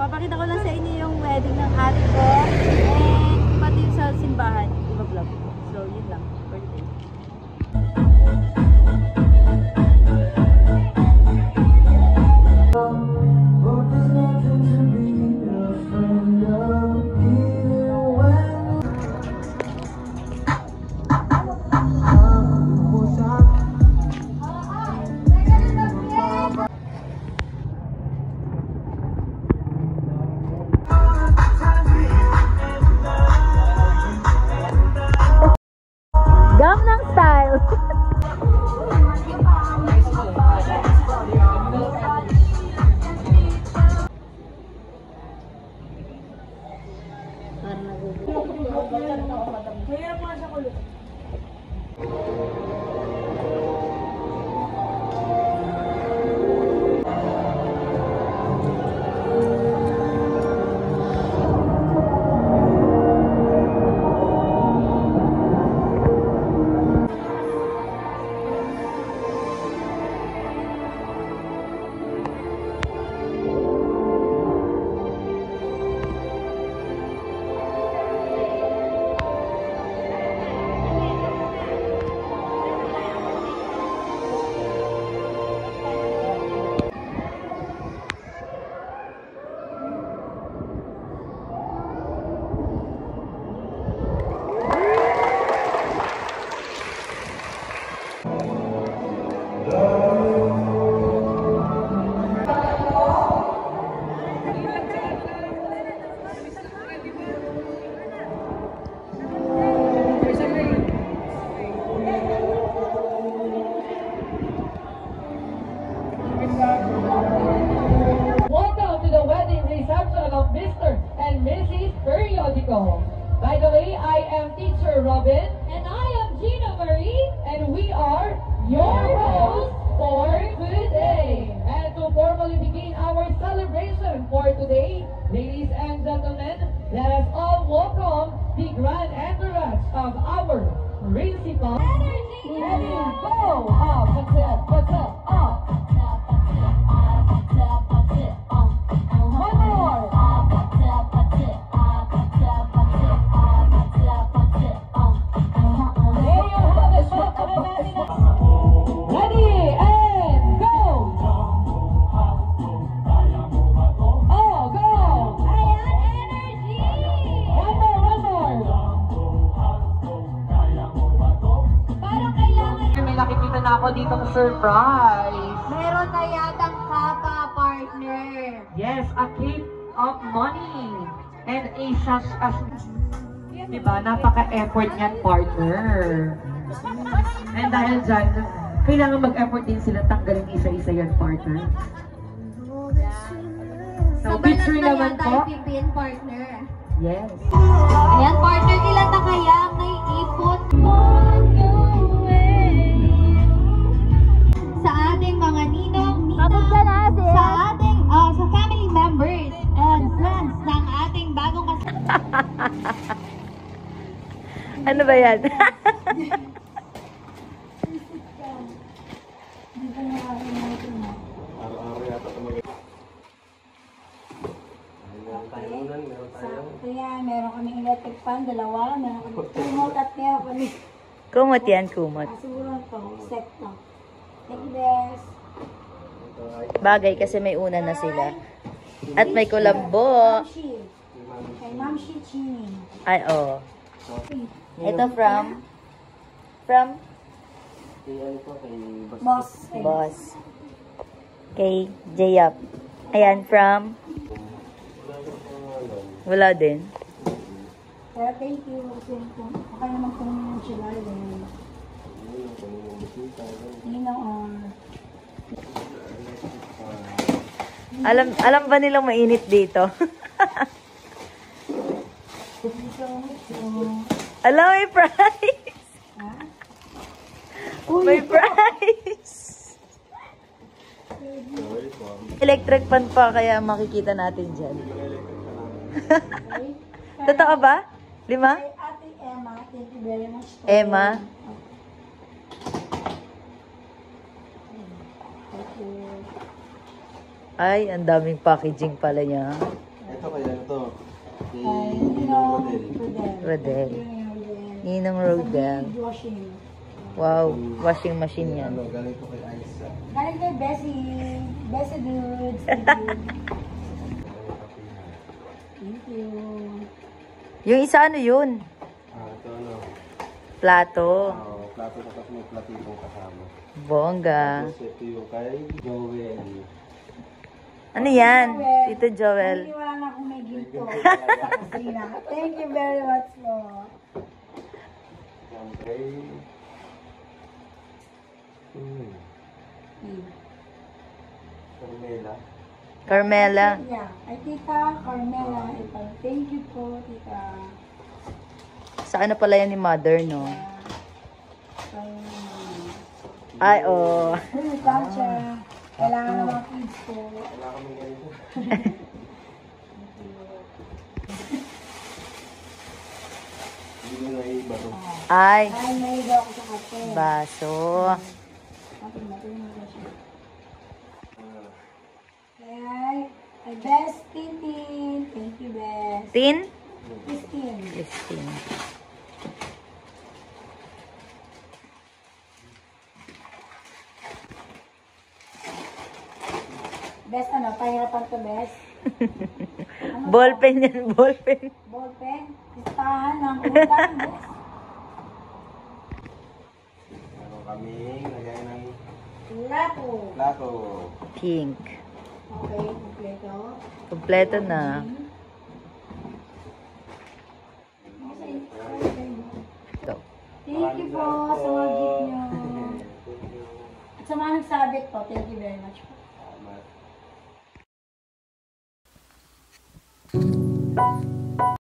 papakita ko lang sa inyo yung wedding ng ate ko. And pati sa simbahan, iba-vlog. So, yun lang. Birthday. Gangnam Style. By the way, I am Teacher Robin. And I am Gina Marie. And we are your hosts for today. And to formally begin our celebration for today, ladies and gentlemen, let us all welcome the grand entourage of our principal. Energy! Ready, go! Up, what's up, up. One more. Nakikita na ako dito ng surprise. Meron na yatang kapa, partner. Yes, a cake of money. And a sash as... Diba? Napaka-effort niyan, partner. And dahil dyan, kailangan mag-effort din sila tanggalin isa-isa yan, partner. So, picture naman po. Pipin, partner. Yes. Ayan, partner, ilan na kaya ang naiipon sa ating mga ninong, ninang, sa ating, sa family members and friends ng ating bagong Ano ba yan? Kaya meron kaming electric fan, dalawa, meron kaming kumot at meron kaming Kumot yan, kumot. siguro ito, set to. Thank you, Des. Bagay kasi may una na sila. At may kulambo. Mamshi. Kay Mamshi Chini. Ay, oh. Ito from Boss. Boss. Kay Jayap. Ayan, from wala din. Pero thank you. Kasi okay naman kung sila rin. Alam ba nilang mainit dito? Alam, may prize! May prize! Electric fan pa, kaya makikita natin dyan. Totoo ba? 5? Ate Emma, thank you very much. Emma. Ay, ang daming packaging pala niya. Rodel. Rodel. Ninong Rodel. Sa big washing. Wow, washing machine yan. Ano, galing ko kay Aisa. Galing kay Bessie. Bessie dudes. Thank you. Yung isa ano yun? Ito ano. Plato. Plato ko tapos may platitong kasama. Bongga. Tapos ito yung kay Joel. Ano yan? Tito Joel. Naniniwala na akong may ginto. Christina. Thank you very much po. Yan kay... Carmela. Carmela. Yeah. Ay, Tita Carmela. Thank you po, Tita. Sa ano pala yan ni Mother, no? Ay, oh. Culture. Kailangan ng mga kids po. Wala kami ganito. Hindi mo na iba to. Ay, Ay, may iba ako sa kape. baso. Okay, matuloy siya. Ay, Best Tintin. Thank you, Best. Tin? Christine. Christine. Best ano? Pahirapan to, Best? Ballpen yan, ballpen. Ballpen? Listahan ng utang, Best? Ano kaming lagay ng Lato. plato. Pink. Okay, kompleto. Kompleto na. Ito. Thank you po sa mga gift nyo. At sa mga nagsabit po, thank you very much po. Salamat.